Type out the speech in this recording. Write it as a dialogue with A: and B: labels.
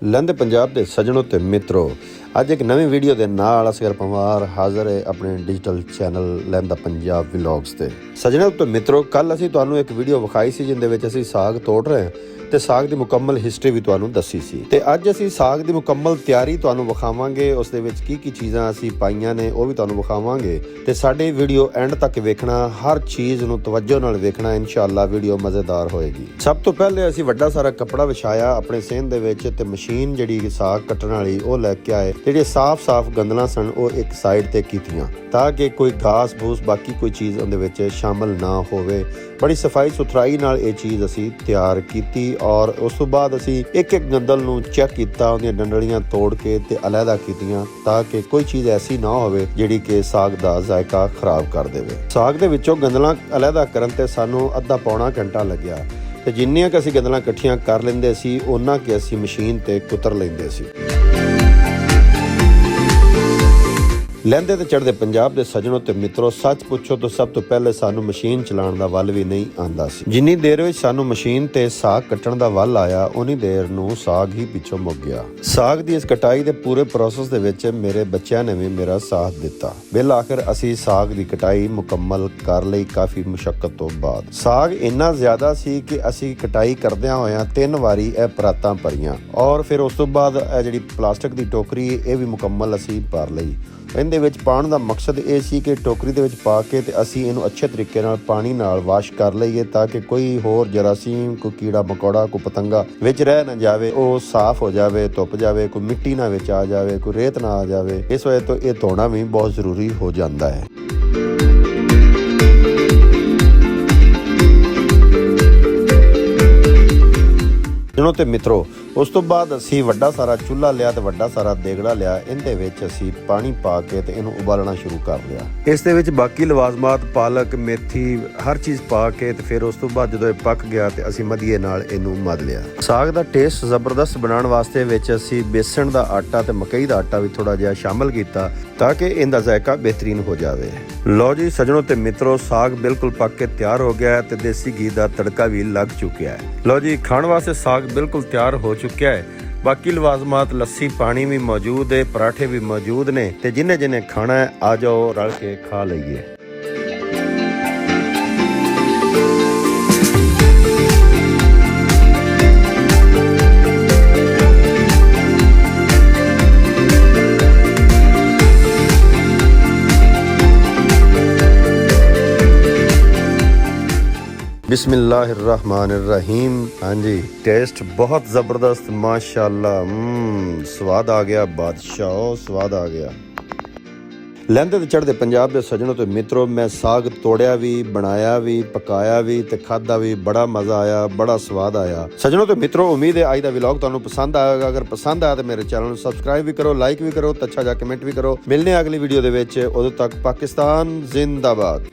A: ਲਹਿੰਦੇ ਪੰਜਾਬ ਦੇ ਸੱਜਣੋ ਤੇ ਮਿੱਤਰੋ, ਅੱਜ ਇੱਕ ਨਵੀਂ ਵੀਡੀਓ ਦੇ ਨਾਲ ਅਸਗਰ ਪਵਾਰ ਹਾਜ਼ਰ ਹੈ ਆਪਣੇ ਡਿਜੀਟਲ ਚੈਨਲ ਲਹਿੰਦਾ ਪੰਜਾਬ ਵਲੌਗਸ ਤੇ। ਸੱਜਣੋ ਤੇ ਮਿੱਤਰੋ, ਕੱਲ ਅਸੀਂ ਤੁਹਾਨੂੰ ਇੱਕ ਵੀਡੀਓ ਵਿਖਾਈ ਸੀ ਜਿੰਦੇ ਵਿੱਚ ਅਸੀਂ ਸਾਗ ਤੋੜ ਰਹੇ ਹਾਂ ਤੇ ਸਾਗ ਦੀ ਮੁਕੰਮਲ ਹਿਸਟਰੀ ਵੀ ਤੁਹਾਨੂੰ ਦੱਸੀ ਸੀ ਤੇ ਅੱਜ ਅਸੀਂ ਸਾਗ ਦੀ ਮੁਕੰਮਲ ਤਿਆਰੀ ਤੁਹਾਨੂੰ ਵਿਖਾਵਾਂਗੇ। ਉਸ ਦੇ ਵਿੱਚ ਕੀ ਚੀਜ਼ਾਂ ਅਸੀਂ ਪਾਈਆਂ ਨੇ ਉਹ ਵੀ ਤੁਹਾਨੂੰ ਵਿਖਾਵਾਂਗੇ ਤੇ ਸਾਡੀ ਵੀਡੀਓ ਐਂਡ ਤੱਕ ਵੇਖਣਾ, ਹਰ ਚੀਜ਼ ਨੂੰ ਤਵੱਜੋ ਨਾਲ ਵੇਖਣਾ। ਇਨਸ਼ਾਅੱਲਾ ਵੀਡੀਓ ਮਜ਼ੇਦਾਰ ਹੋਏਗੀ। ਸਭ ਤੋਂ ਪਹਿਲੇ ਅਸੀਂ ਵੱਡਾ ਸਾਰਾ ਕੱਪੜਾ ਵਿਛਾਇਆ ਆਪਣੇ ਸੇਨ ਦੇ ਵਿੱਚ ਤੇ ਮਸ਼ੀਨ ਜਿਹੜੀ ਸਾਗ ਕੱਟਣ ਵਾਲੀ ਉਹ ਲੈ ਕੇ ਆਏ। ਜਿਹੜੀਆਂ ਸਾਫ਼ ਗੰਦਲਾਂ ਸਨ ਉਹ ਇੱਕ ਸਾਈਡ ਤੇ ਕੀਤੀਆਂ ਤਾਂ ਕਿ ਕੋਈ ਘਾਸ ਫੂਸ ਬਾਕੀ ਕੋਈ ਚੀਜ਼ ਉਹਦੇ ਵਿੱਚ ਸ਼ਾਮਲ ਨਾ ਹੋਵੇ। ਬੜੀ ਸਫਾਈ ਸੁਥਰਾਈ ਨਾਲ ਇਹ ਚੀਜ਼ ਅਸੀਂ ਤਿਆਰ ਕੀਤੀ ਔਰ ਉਸ ਤੋਂ ਬਾਅਦ ਅਸੀਂ ਇੱਕ ਗੰਦਲ ਨੂੰ ਚੈੱਕ ਕੀਤਾ, ਉਹਦੀਆਂ ਡੰਡਲੀਆਂ ਤੋੜ ਕੇ ਤੇ ਅਲੱਗਾ ਕੀਤੀਆਂ ਤਾਂ ਕਿ ਕੋਈ ਚੀਜ਼ ਐਸੀ ਨਾ ਹੋਵੇ ਜਿਹੜੀ ਕਿ ਸਾਗ ਦਾ ਜ਼ਾਇਕਾ ਖਰਾਬ ਕਰ ਦੇਵੇ। ਸਾਗ ਦੇ ਵਿੱਚੋਂ ਗੰਦਲਾਂ ਅਲੱਗਾ ਕਰਨ ਤੇ ਸਾਨੂੰ ਅੱਧਾ ਪੌਣਾ ਘੰਟਾ ਲੱਗਿਆ ਤੇ ਜਿੰਨੀਆਂ ਕਿ ਅਸੀਂ ਗੰਦਲਾਂ ਇਕੱਠੀਆਂ ਕਰ ਲੈਂਦੇ ਸੀ ਉਹਨਾਂ ਕਿ ਅਸੀਂ ਮਸ਼ੀਨ ਤੇ ਕੁਤਰ ਲੈਂਦੇ ਸੀ। ਲਹਿੰਦੇ ਤੇ ਚੜ੍ਹਦੇ ਪੰਜਾਬ ਦੇ ਸੱਜਣੋ ਤੇ ਮਿੱਤਰੋ, ਸੱਚ ਪੁੱਛੋ ਤਾਂ ਸਭ ਤੋਂ ਪਹਿਲੇ ਸਾਨੂੰ ਮਸ਼ੀਨ ਚਲਾਉਣ ਦਾ ਵੱਲ ਵੀ ਨਹੀਂ ਆਂਦਾ ਸੀ। ਜਿੰਨੀ ਦੇਰ ਵਿੱਚ ਸਾਨੂੰ ਮਸ਼ੀਨ ਤੇ ਸਾਗ ਕੱਟਣ ਦਾ ਵੱਲ ਆਇਆ ਉਨੀ ਦੇਰ ਨੂੰ ਸਾਗ ਹੀ ਪਿੱਛੋਂ ਮੁੱਕ ਗਿਆ। ਸਾਗ ਦੀ ਇਸ ਕਟਾਈ ਦੇ ਪੂਰੇ ਪ੍ਰੋਸੈਸ ਦੇ ਵਿੱਚ ਮੇਰੇ ਬੱਚਿਆਂ ਨੇ ਵੀ ਮੇਰਾ ਸਾਥ ਦਿੱਤਾ। ਬਿਲ ਆਖਿਰ ਅਸੀਂ ਸਾਗ ਦੀ ਕਟਾਈ ਮੁਕੰਮਲ ਕਰ ਲਈ ਕਾਫੀ ਮੁਸ਼ੱਕਤ ਤੋਂ ਬਾਅਦ। ਸਾਗ ਇੰਨਾ ਜ਼ਿਆਦਾ ਸੀ ਕਿ ਅਸੀਂ ਕਟਾਈ ਕਰਦਿਆਂ ਹੋਇਆਂ 3 ਵਾਰੀ ਇਹ ਪਰਾਤਾਂ ਭਰੀਆਂ ਔਰ ਫਿਰ ਉਸ ਤੋਂ ਬਾਅਦ ਇਹ ਜਿਹੜੀ ਪਲਾਸਟਿਕ ਦੀ ਟੋਕਰੀ ਇਹ ਵੀ ਮੁਕੰਮਲ ਅਸੀਂ ਭਰ ਲਈ। ਇਹਦੇ ਵਿੱਚ ਪਾਉਣ ਦਾ ਮਕਸਦ ਇਹ ਸੀ ਕਿ ਟੋਕਰੀ ਦੇ ਵਿੱਚ ਪਾ ਕੇ ਤੇ ਅਸੀਂ ਇਹਨੂੰ ਅੱਛੇ ਤਰੀਕੇ ਨਾਲ ਪਾਣੀ ਨਾਲ ਵਾਸ਼ ਕਰ ਲਈਏ ਤਾਂ ਕਿ ਕੋਈ ਹੋਰ ਜਰਾਸੀਮ, ਕੋਈ ਕੀੜਾ ਮਕੌੜਾ, ਕੋਈ ਪਤੰਗਾ ਵਿੱਚ ਰਹਿ ਨਾ ਜਾਵੇ, ਉਹ ਸਾਫ਼ ਹੋ ਜਾਵੇ, ਧੁੱਪ ਜਾਵੇ, ਕੋਈ ਮਿੱਟੀ ਨਾ ਵਿੱਚ ਆ ਜਾਵੇ, ਕੋਈ ਰੇਤ ਨਾ ਆ ਜਾਵੇ। ਇਸ ਵਜ੍ਹਾ ਤੋਂ ਇਹ ਧੋਣਾ ਵੀ ਬਹੁਤ ਜ਼ਰੂਰੀ ਹੋ ਜਾਂਦਾ ਹੈ। ਜਣੋ ਤੇ ਮਿੱਤਰੋ, ਉਸ ਤੋਂ ਬਾਅਦ ਅਸੀਂ ਵੱਡਾ ਸਾਰਾ ਚੁੱਲ੍ਹਾ ਲਿਆ ਤੇ ਵੱਡਾ ਸਾਰਾ ਦੇਗੜਾ ਲਿਆ। ਇਹਦੇ ਵਿੱਚ ਅਸੀਂ ਪਾਣੀ ਪਾ ਕੇ ਤੇ ਇਹਨੂੰ ਉਬਾਲਣਾ ਸ਼ੁਰੂ ਕਰ ਲਿਆ। ਇਸ ਦੇ ਵਿੱਚ ਬਾਕੀ ਲਵਾਜ਼ਮਾਤ, ਪਾਲਕ, ਮੇਥੀ, ਹਰ ਚੀਜ਼ ਪਾ ਕੇ ਤੇ ਫਿਰ ਉਸ ਤੋਂ ਬਾਅਦ ਜਦੋਂ ਇਹ ਪੱਕ ਗਿਆ ਤੇ ਅਸੀਂ ਮਧੀਏ ਨਾਲ ਇਹਨੂੰ ਮਧ ਲਿਆ। ਸਾਗ ਦਾ ਟੇਸਟ ਜ਼ਬਰਦਸਤ ਬਣਾਉਣ ਵਾਸਤੇ ਵਿੱਚ ਅਸੀਂ ਬੇਸਣ ਦਾ ਆਟਾ ਤੇ ਮਕਈ ਦਾ ਆਟਾ ਵੀ ਥੋੜਾ ਜਿਹਾ ਸ਼ਾਮਲ ਕੀਤਾ ਤਾਂ ਕਿ ਇਹਦਾ ਜ਼ਾਇਕਾ ਬਿਹਤਰੀਨ ਹੋ ਜਾਵੇ। ਲਓ ਜੀ ਸੱਜਣੋ ਤੇ ਮਿੱਤਰੋ, ਸਾਗ ਬਿਲਕੁਲ ਪੱਕ ਕੇ ਤਿਆਰ ਹੋ ਗਿਆ ਹੈ ਤੇ ਦੇਸੀ ਘੀ ਦਾ ਤੜਕਾ ਵੀ ਲੱਗ ਚੁੱਕਿਆ ਹੈ। ਲਓ ਜੀ, ਖਾਣ ਵਾਸਤੇ ਸਾਗ ਬਿਲਕੁਲ ਤਿਆਰ ਹੋ ਚੁੱਕਿਆ ਹੈ। ਬਾਕੀ ਲਵਾਜ਼ਮਾਤ, ਲੱਸੀ, ਪਾਣੀ ਵੀ ਮੌਜੂਦ ਹੈ, ਪਰਾਠੇ ਵੀ ਮੌਜੂਦ ਨੇ ਤੇ ਜਿੰਨੇ ਖਾਣਾ ਹੈ ਆ ਜਾਓ, ਰਲ ਕੇ ਖਾ ਲਈਏ। बिस्मिल्लाहिर्रहमानिर्रहीम। हाँ जी, टेस्ट बहुत ज़बरदस्त, माशाल्लाह। स्वाद आ गया बादशाह, स्वाद आ गया। ਲਹਿੰਦੇ ਤੇ ਚੜ੍ਹਦੇ ਪੰਜਾਬ ਦੇ ਸੱਜਣੋ ਤੇ ਮਿੱਤਰੋ, ਮੈਂ ਸਾਗ ਤੋੜਿਆ ਵੀ, ਬਣਾਇਆ ਵੀ, ਪਕਾਇਆ ਵੀ ਤੇ ਖਾਧਾ ਵੀ। ਬੜਾ ਮਜ਼ਾ ਆਇਆ, ਬੜਾ ਸਵਾਦ ਆਇਆ। ਸੱਜਣੋ ਤੇ ਮਿੱਤਰੋ, ਉਮੀਦ ਹੈ ਅੱਜ ਦਾ ਵਲੌਗ ਤੁਹਾਨੂੰ ਪਸੰਦ ਆਏਗਾ। ਅਗਰ ਪਸੰਦ ਆਇਆ ਤਾਂ ਮੇਰੇ ਚੈਨਲ ਨੂੰ ਸਬਸਕ੍ਰਾਈਬ ਵੀ ਕਰੋ, ਲਾਈਕ ਵੀ ਕਰੋ ਤੇ ਅੱਛਾ ਜਿਹਾ ਕਮੈਂਟ ਵੀ ਕਰੋ। ਮਿਲਨੇ ਅਗਲੀ ਵੀਡੀਓ ਦੇ ਵਿੱਚ। ਉਦੋਂ ਤੱਕ ਪਾਕਿਸਤਾਨ ਜ਼ਿੰਦਾਬਾਦ।